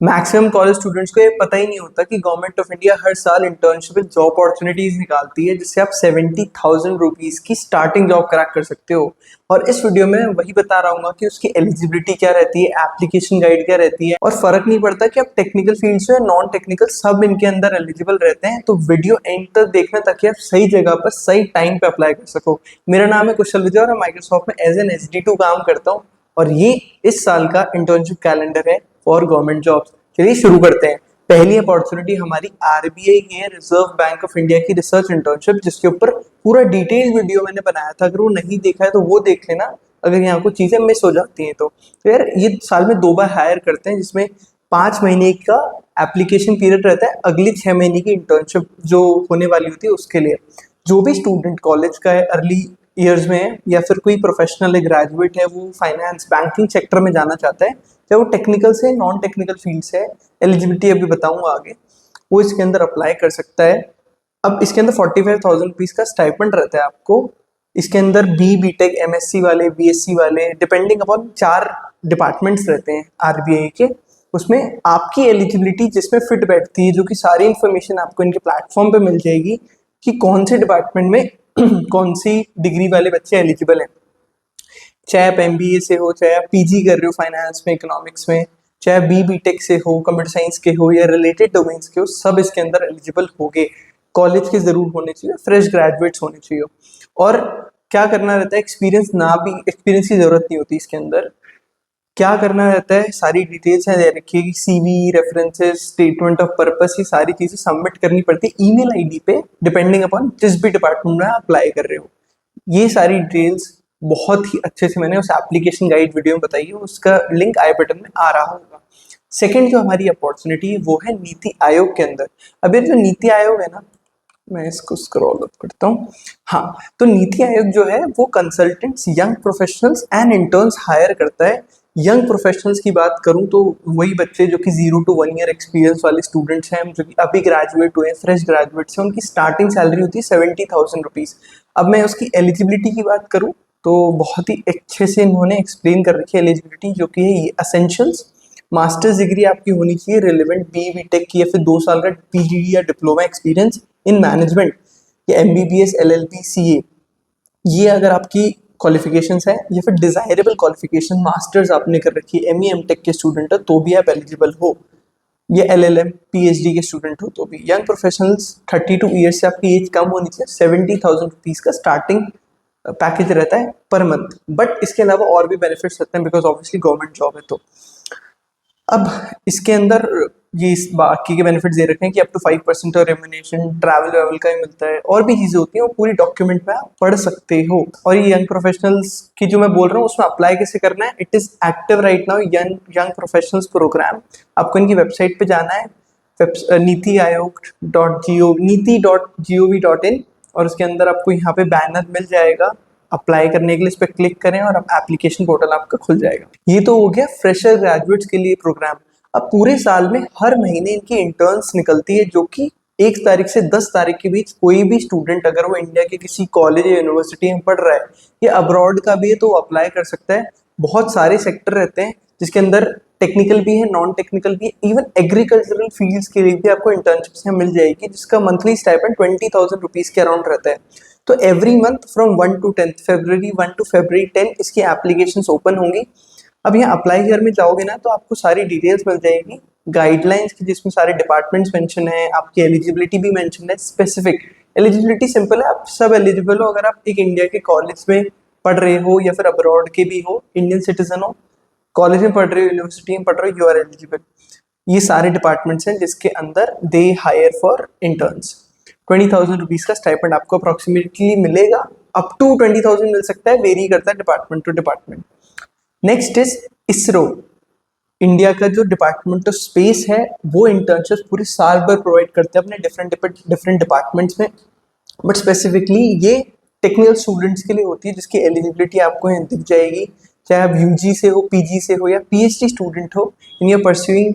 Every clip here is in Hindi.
मैक्सिमम कॉलेज स्टूडेंट्स को ये पता ही नहीं होता कि गवर्नमेंट ऑफ इंडिया हर साल इंटर्नशिप विद जॉब अपॉर्चुनिटीज निकालती है, जिससे आप 70,000 रुपीज की स्टार्टिंग जॉब क्रैक कर सकते हो। और इस वीडियो में वही बता रहा हूँ कि उसकी एलिजिबिलिटी क्या रहती है, एप्लीकेशन गाइड क्या रहती है, और फर्क नहीं पड़ता कि आप टेक्निकल फील्ड से नॉन टेक्निकल सब इनके अंदर एलिजिबल रहते हैं। तो वीडियो एंड तक देखना ताकि आप सही जगह पर सही टाइम पे अप्लाई कर सको। मेरा नाम है कुशल विजय और मैं माइक्रोसॉफ्ट में एज एन SD2 काम करता हूँ, और ये इस साल का इंटर्नशिप कैलेंडर है फॉर गवर्नमेंट जॉब्स। चलिए शुरू करते हैं। पहली अपॉर्चुनिटी हमारी RBI की है, रिजर्व बैंक ऑफ इंडिया की रिसर्च इंटर्नशिप, जिसके ऊपर पूरा डिटेल वीडियो मैंने बनाया था। अगर वो नहीं देखा है तो वो देख लेना, अगर यहाँ कुछ चीजें मिस हो जाती हैं तो यार ये साल में 2 बार हायर करते हैं, जिसमें 5 महीने का एप्लीकेशन पीरियड रहता है, अगली 6 महीने की इंटर्नशिप जो होने वाली होती है उसके लिए। जो भी स्टूडेंट कॉलेज का है, अर्ली ईयर्स में है, या फिर कोई प्रोफेशनल है, ग्रेजुएट है, वो फाइनेंस बैंकिंग सेक्टर में जाना चाहता है, चाहे वो टेक्निकल से नॉन टेक्निकल फील्ड से है, एलिजिबिलिटी अभी बताऊंगा आगे, वो इसके अंदर अप्लाई कर सकता है। अब इसके अंदर 45,000 रुपीज का स्टाइपेंड रहता है आपको। इसके अंदर B.Tech MSc वाले, BSc वाले, डिपेंडिंग अपॉन 4 डिपार्टमेंट्स रहते हैं RBI के। उसमें आपकी एलिजिबिलिटी जिसमें फिट बैठती है, जो कि सारी इंफॉर्मेशन आपको इनके प्लेटफॉर्म पे मिल जाएगी कि कौन से डिपार्टमेंट में कौन सी डिग्री वाले बच्चे एलिजिबल हैं। चाहे आप MBA से हो, चाहे आप PG कर रहे हो फाइनेंस में, इकोनॉमिक्स में, चाहे B.Tech से हो, कंप्यूटर साइंस के हो, या रिलेटेड डोमेन्स के हो, सब इसके अंदर एलिजिबल होंगे। कॉलेज के जरूर होने चाहिए, फ्रेश ग्रेजुएट्स होने चाहिए। और क्या करना रहता है, एक्सपीरियंस की जरूरत नहीं होती इसके अंदर। क्या करना रहता है, सारी डिटेल्स है दे रखी है, CV, references, statement of purpose, ये सारी चीजें सबमिट करनी पड़ती है ईमेल ID पे, डिपेंडिंग अपॉन जिस भी डिपार्टमेंट में आप अप्लाई कर रहे हो। ये सारी डिटेल्स बहुत ही अच्छे से मैंने उस एप्लीकेशन गाइड वीडियो में बताई है, उसका लिंक आई बटन में आ रहा होगा। सेकंड जो हमारी अपॉर्चुनिटी है वो है नीति आयोग के अंदर। अब ये जो नीति आयोग है ना, मैं इसको स्क्रॉल अप करता हूँ। हाँ, तो नीति आयोग जो है वो consultants, young professionals and interns hire करता है। यंग प्रोफेशनल्स की बात करूं तो वही बच्चे जो कि 0 to 1 ईयर एक्सपीरियंस वाले स्टूडेंट्स हैं, जो कि अभी ग्रेजुएट हुए हैं, फ्रेश ग्रेजुएट्स हैं, उनकी स्टार्टिंग सैलरी होती है 70,000 रुपीज। अब मैं उसकी एलिजिबिलिटी की बात करूं तो बहुत ही अच्छे से इन्होंने एक्सप्लेन कर रखी है एलिजिबिलिटी, जो कि है असेंशियल्स। मास्टर्स डिग्री आपकी होनी चाहिए रिलेवेंट B.Tech की, या फिर 2 साल का PGD या डिप्लोमा एक्सपीरियंस इन मैनेजमेंट, या MBBS, LLB, CA। ये अगर आपकी क्वालिफिकेशंस है, या फिर डिजायरेबल क्वालिफिकेशन मास्टर्स आपने कर रखी है, ME M.Tech के स्टूडेंट है तो भी आप एलिजिबल हो, या LLM PhD के स्टूडेंट हो तो भी। यंग प्रोफेशनल्स 32 ईयर्स से आपकी एज कम होनी चाहिए। 70,000 रुपीज का स्टार्टिंग पैकेज रहता है पर मंथ, बट इसके अलावा और भी बेनिफिट्स रहते हैं, बिकॉज ऑब्वियसली गवर्नमेंट जॉब है। तो अब इसके अंदर ये इस बाकी के बेनिफिट्स दे रखे हैं कि अप टू 5% और रेम्युनरेशन, ट्रैवल वेवल का ही मिलता है, और भी चीजें होती हैं, वो पूरी डॉक्यूमेंट में आप पढ़ सकते हो। और ये यंग प्रोफेशनल्स की जो मैं बोल रहा हूँ उसमें अप्लाई कैसे करना है, it is active right now, young professionals program. आपको इनकी वेबसाइट पे जाना है, नीति.gov.in, और उसके अंदर आपको यहाँ पे बैनर मिल जाएगा अप्लाई करने के लिए। इस पर क्लिक करें और अब एप्लीकेशन पोर्टल आपका खुल जाएगा। ये तो हो गया फ्रेशर ग्रेजुएट्स के लिए प्रोग्राम। अब पूरे साल में हर महीने इनकी इंटर्न्स निकलती है, जो कि 1 तारीख से 10 तारीख के बीच कोई भी स्टूडेंट अगर वो इंडिया के किसी कॉलेज या यूनिवर्सिटी में पढ़ रहा है, या अब्रॉड का भी है, तो वो अप्लाई कर सकता है। बहुत सारे सेक्टर रहते हैं जिसके अंदर टेक्निकल भी है, नॉन टेक्निकल भी है, इवन एग्रीकल्चरल फील्ड्स के लिए भी आपको इंटर्नशिप्स मिल जाएगी, जिसका मंथली स्टाइपेंड 20,000 रुपीज के अराउंड रहता है। तो every month from 1 to 10 February 1 to February 10 इसकी एप्लीकेशन ओपन होंगी। अब यहाँ अप्लाई करने जाओगे ना तो आपको सारी डिटेल्स मिल जाएगी, गाइडलाइंस की, जिसमें सारे डिपार्टमेंट्स मेंशन है, आपकी एलिजिबिलिटी भी मेंशन है। स्पेसिफिक एलिजिबिलिटी सिंपल है, आप सब एलिजिबल हो अगर आप एक इंडिया के कॉलेज में पढ़ रहे हो, या फिर अब्रॉड के भी हो, इंडियन सिटीजन हो, कॉलेज में पढ़ रहे हो, यूनिवर्सिटी में पढ़ रहे हो, यू आर एलिजिबल। ये सारे डिपार्टमेंट्स हैं जिसके अंदर they hire for interns. 20,000 rupees का स्टाइपेंड आपको अप्रोक्सीमेटली मिलेगा, अप टू 20,000 मिल सकता है, वेरी करता है department to department. Next is ISRO. India का जो डिपार्टमेंट ऑफ स्पेस है वो इंटर्नशिप पूरे साल भर प्रोवाइड करते हैं अपने डिफरेंट डिपार्टमेंट्स में, बट स्पेसिफिकली ये टेक्निकल स्टूडेंट्स के लिए होती है, जिसकी एलिजिबिलिटी आपको यहाँ दिख जाएगी। चाहे आप UG से हो, PG से हो, या PhD स्टूडेंट हो, in your pursuing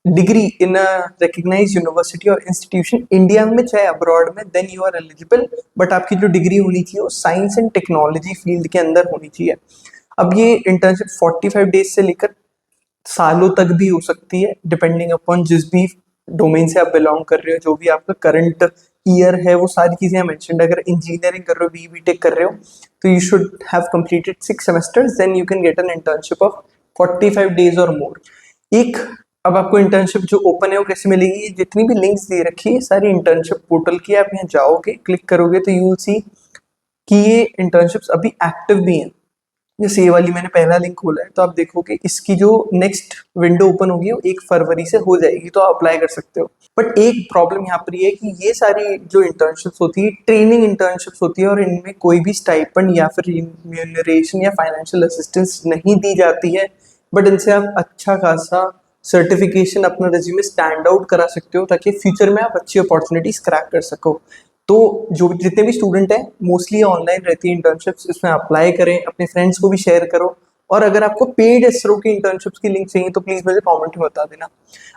degree in a recognised university और इंस्टीट्यूशन इंडिया में चाहे अब्रॉड में, then you are eligible. But आपकी जो डिग्री होनी चाहिए वो साइंस एंड टेक्नोलॉजी फील्ड के अंदर होनी चाहिए। अब ये इंटर्नशिप 45 डेज से लेकर सालों तक भी हो सकती है, डिपेंडिंग अपॉन जिस भी डोमेन से आप बिलोंग कर रहे हो, जो भी आपका करंट ईयर है, वो सारी चीज़ें मेंशन्ड। अगर इंजीनियरिंग कर रहे हो, बी टेक कर रहे हो, तो you should have completed 6 semesters, then you can get an internship of 45 days और मोर। एक अब आपको इंटर्नशिप जो ओपन है वो कैसे मिलेगी, जितनी भी लिंक्स दे रखी है सारी इंटर्नशिप पोर्टल की, आप यहाँ जाओगे, क्लिक करोगे तो यू विल सी कि ये इंटर्नशिप्स अभी एक्टिव भी हैं। जैसे ये वाली मैंने पहला लिंक खोला है, तो आप देखोगे इसकी जो नेक्स्ट विंडो ओपन होगी वो 1 फरवरी से हो जाएगी, तो आप अप्लाई कर सकते हो। बट एक प्रॉब्लम यहाँ पर ये है कि ये सारी जो इंटर्नशिप्स होती है ट्रेनिंग इंटर्नशिप्स होती है, और इनमें कोई भी स्टाइपेंड या फिर रिम्यूनरेशन या फाइनेंशियल असिस्टेंस नहीं दी जाती है। बट इनसे आप अच्छा खासा सर्टिफिकेशन अपना रेज्यूमे स्टैंड आउट करा सकते हो, ताकि फ्यूचर में आप अच्छी अपॉर्चुनिटीज क्रैक कर सको। तो जो जितने भी स्टूडेंट हैं, मोस्टली ऑनलाइन रहती है इंटर्नशिप्स, इसमें अप्लाई करें, अपने फ्रेंड्स को भी शेयर करो। और अगर आपको पेड एसरो की इंटर्नशिप्स की लिंक चाहिए तो प्लीज मुझे कमेंट में बता देना।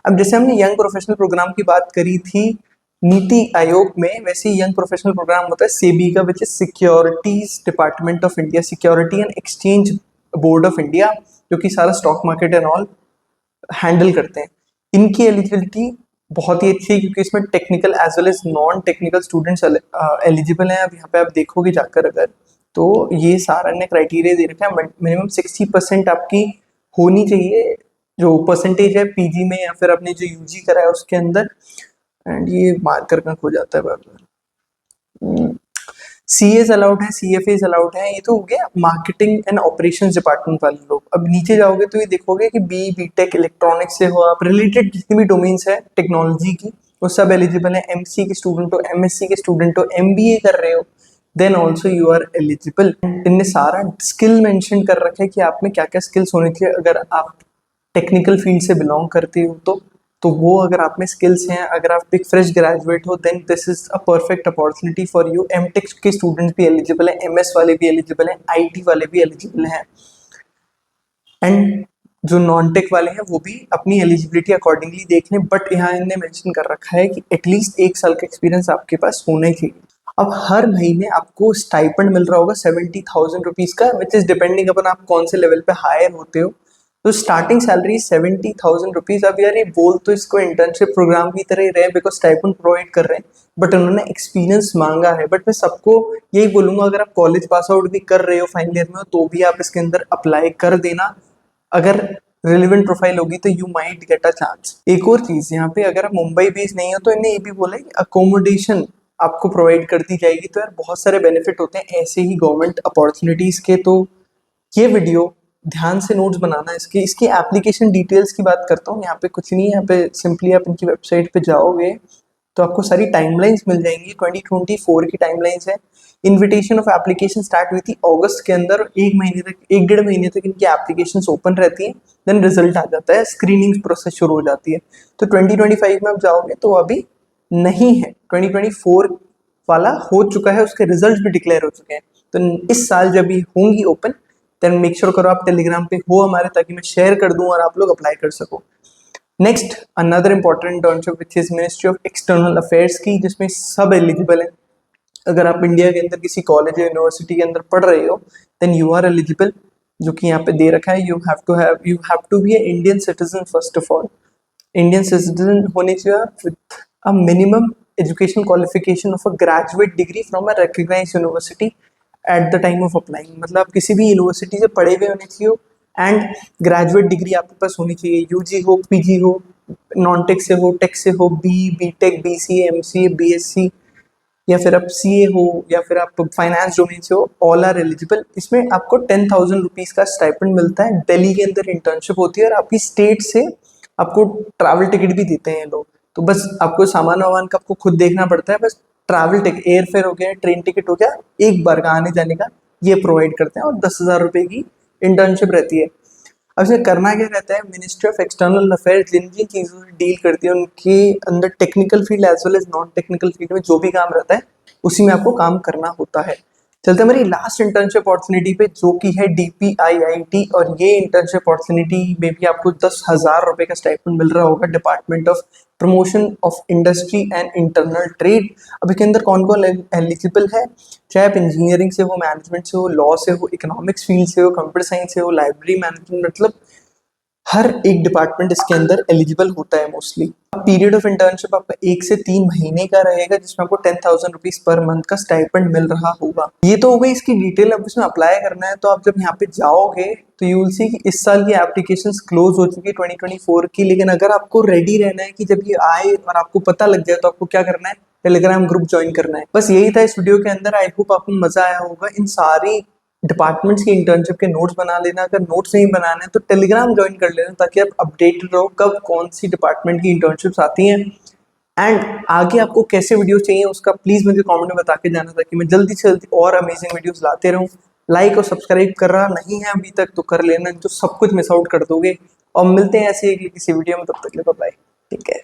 अब जैसे हमने यंग प्रोफेशनल प्रोग्राम की बात करी थी नीति आयोग में, वैसे ही यंग प्रोफेशनल प्रोग्राम होता है सेबी का, which is securities department of India, security and exchange board of India, जो कि सारा stock market and all handle करते हैं। इनकी एलिजिबिलिटी बहुत ही अच्छी है, क्योंकि इसमें technical as well as non technical students eligible हैं। अब यहाँ पे आप देखोगे जाकर अगर, तो ये सारा ने क्राइटेरिया दे रखा है, मिनिमम 60% आपकी होनी चाहिए जो परसेंटेज है पीजी में या फिर आपने जो यूजी करा है उसके अंदर। एंड ये मार्कर का खो जाता है बार बार। सी एस अलाउड है, सी एफ एज अलाउड है। ये तो हो गया मार्केटिंग एंड ऑपरेशंस डिपार्टमेंट वाले लोग। अब नीचे जाओगे तो ये देखोगे कि बी टेक इलेक्ट्रॉनिक्स से हो आप, रिलेटेड जितनी भी डोमेन्स है टेक्नोलॉजी की, वो सब एलिजिबल है। एमसी के स्टूडेंट हो, एमएससी के स्टूडेंट हो, एमबीए कर रहे हो, then also you are eligible. इनने सारा स्किल मेंशन कर रखा है कि आप में क्या क्या स्किल्स होनी चाहिए अगर आप टेक्निकल फील्ड से बिलोंग करते हो तो वो अगर आप में स्किल्स हैं, अगर आप एक फ्रेश ग्रेजुएट हो, then this is a perfect opportunity for you. MTech के स्टूडेंट्स भी एलिजिबल हैं, एमएस वाले भी एलिजिबल हैं, आईटी वाले भी एलिजिबल हैं, एंड जो नॉन टेक वाले हैं वो भी अपनी एलिजिबिलिटी अकॉर्डिंगली देख लें। बट यहाँ इन्होंने मेंशन कर रखा है कि एटलीस्ट 1 साल का एक्सपीरियंस आपके पास होना ही चाहिए। अब हर महीने आपको स्टाइपेंड मिल रहा होगा 70,000 रुपीज़ का, विच इज डिपेंडिंग अपन आप कौन से लेवल पे हायर होते हो। तो स्टार्टिंग सैलरी 70,000 रुपीज़। अब यार ये बोल तो इसको इंटर्नशिप प्रोग्राम की तरह ही रहे, बिकॉज स्टाइपेंड प्रोवाइड कर रहे हैं, बट उन्होंने एक्सपीरियंस मांगा है। बट मैं सबको यही बोलूंगा, अगर आप कॉलेज पास आउट भी कर रहे हो फाइनल ईयर में हो, तो भी आप इसके अंदर अप्लाई कर देना। अगर रिलेवेंट प्रोफाइल होगी तो you might get a chance. एक और चीज यहाँ पे, अगर आप मुंबई बेस्ड नहीं हो तो इन्हें ये भी बोला कि अकोमोडेशन आपको प्रोवाइड कर दी जाएगी। तो यार बहुत सारे बेनिफिट होते हैं ऐसे ही गवर्नमेंट अपॉर्चुनिटीज के। तो ये वीडियो ध्यान से नोट्स बनाना है। इसकी एप्लीकेशन डिटेल्स की बात करता हूँ। यहाँ पे कुछ नहीं है, यहाँ पे सिंपली आप इनकी वेबसाइट पे जाओगे तो आपको सारी टाइमलाइंस मिल जाएंगी। 2024 की टाइमलाइंस है। इनविटेशन ऑफ एप्लीकेशन स्टार्ट हुई थी अगस्त के अंदर, 1 डेढ़ महीने तक इनकी एप्लीकेशन ओपन रहती है, देन रिजल्ट आ जाता है, स्क्रीनिंग प्रोसेस शुरू हो जाती है। तो 2025 में आप जाओगे तो अभी नहीं है, 2024 वाला हो चुका है, उसके रिजल्ट भी डिक्लेयर हो चुके हैं। तो इस साल जब ये होंगी ओपन, देन मेक श्योर करो आप टेलीग्राम पे हो हमारे, ताकि मैं शेयर कर दूं और आप लोग अप्लाई कर सको। Next another important internship which is ministry of external affairs की, जिसमें सब एलिजिबल है। अगर आप इंडिया के अंदर किसी कॉलेज या यूनिवर्सिटी के अंदर पढ़ रहे हो, देन यू आर एलिजिबल, जो कि यहाँ पे दे रखा है। You have to be a Indian citizen first of all. Indian citizen होने चाहिए with a minimum education qualification of a graduate degree from a recognised university at the time of applying. मतलब आप किसी भी यूनिवर्सिटी से पढ़े हुए होने चाहिए, एंड ग्रेजुएट डिग्री आपके पास होनी चाहिए, यूजी हो, पीजी हो, नॉन टेक से हो, टेक से हो, B tech, BCA, MCA, BSc, या फिर आप सीए हो, या फिर आप फाइनेंस डोमेन से हो, ऑल आर एलिजिबल। इसमें आपको 10,000 रुपीज़ का स्टाइपेंड मिलता है। दिल्ली के अंदर इंटर्नशिप होती है, और आपकी स्टेट से आपको ट्रैवल टिकट भी देते हैं लोग। तो बस आपको सामान वामान का आपको खुद देखना पड़ता है। बस ट्रैवल टिकट, एयर फेयर हो गया, ट्रेन टिकट हो गया, एक बार का आने जाने का, ये प्रोवाइड करते हैं, और 10,000 रुपये की इंटर्नशिप रहती है। अब इसमें करना क्या रहता है, मिनिस्ट्री ऑफ एक्सटर्नल अफेयर्स जिन जिन चीज़ों से डील करती है, उनके अंदर technical field as well as non technical field में जो भी काम रहता है, उसी में आपको काम करना होता है। चलते हमारी लास्ट इंटर्नशिप अपॉर्चुनिटी पे, जो कि है DPIIT। और ये इंटर्नशिप अपॉर्चुनिटी में भी आपको 10,000 रुपये का स्टाइपेंड मिल रहा होगा, department of promotion of industry and internal trade. अब इसके अंदर कौन कौन एलिजिबल है, चाहे आप इंजीनियरिंग से हो, मैनेजमेंट से हो, लॉ से हो, इकोनॉमिक्स फील्ड से हो, कंप्यूटर साइंस से हो, लाइब्रेरी मैनेजमेंट, मतलब हर एक डिपार्टमेंट इसके अंदर एलिजिबल होता है मोस्टली। पीरियड ऑफ इंटर्नशिप आपका 1 से 3 महीने का रहेगा, जिसमें आपको 10,000 रुपीज पर मंथ का स्टाइपेंड मिल रहा होगा। ये तो हो गई इसकी डिटेल। अब इसमें अप्लाई करना है तो आप जब यहाँ पे जाओगे तो यू विल सी कि इस साल की एप्लीकेशंस क्लोज हो चुकी है 2024 की। लेकिन अगर आपको रेडी रहना है कि जब ये आए और आपको पता लग जाए तो आपको क्या करना है, टेलीग्राम ग्रुप ज्वाइन करना है। बस यही था इस वीडियो के अंदर। आई होप आपको मजा आया होगा। इन सारी डिपार्टमेंट्स की इंटर्नशिप के नोट्स बना लेना। अगर नोट्स नहीं बनाना है तो टेलीग्राम ज्वाइन कर लेना, ताकि आप अपडेटेड रहो कब कौन सी डिपार्टमेंट की इंटर्नशिप्स आती हैं। एंड आगे आपको कैसे वीडियो चाहिए उसका प्लीज मुझे कमेंट में बता के जाना, ताकि मैं जल्दी से जल्दी और अमेजिंग वीडियोस लाते रहूं। लाइक और सब्सक्राइब कर रहा नहीं है अभी तक तो कर लेना, जो सब कुछ मिस आउट कर दोगे। और मिलते हैं ऐसे ही किसी वीडियो में, तब तक के लिए बाय, टेक केयर।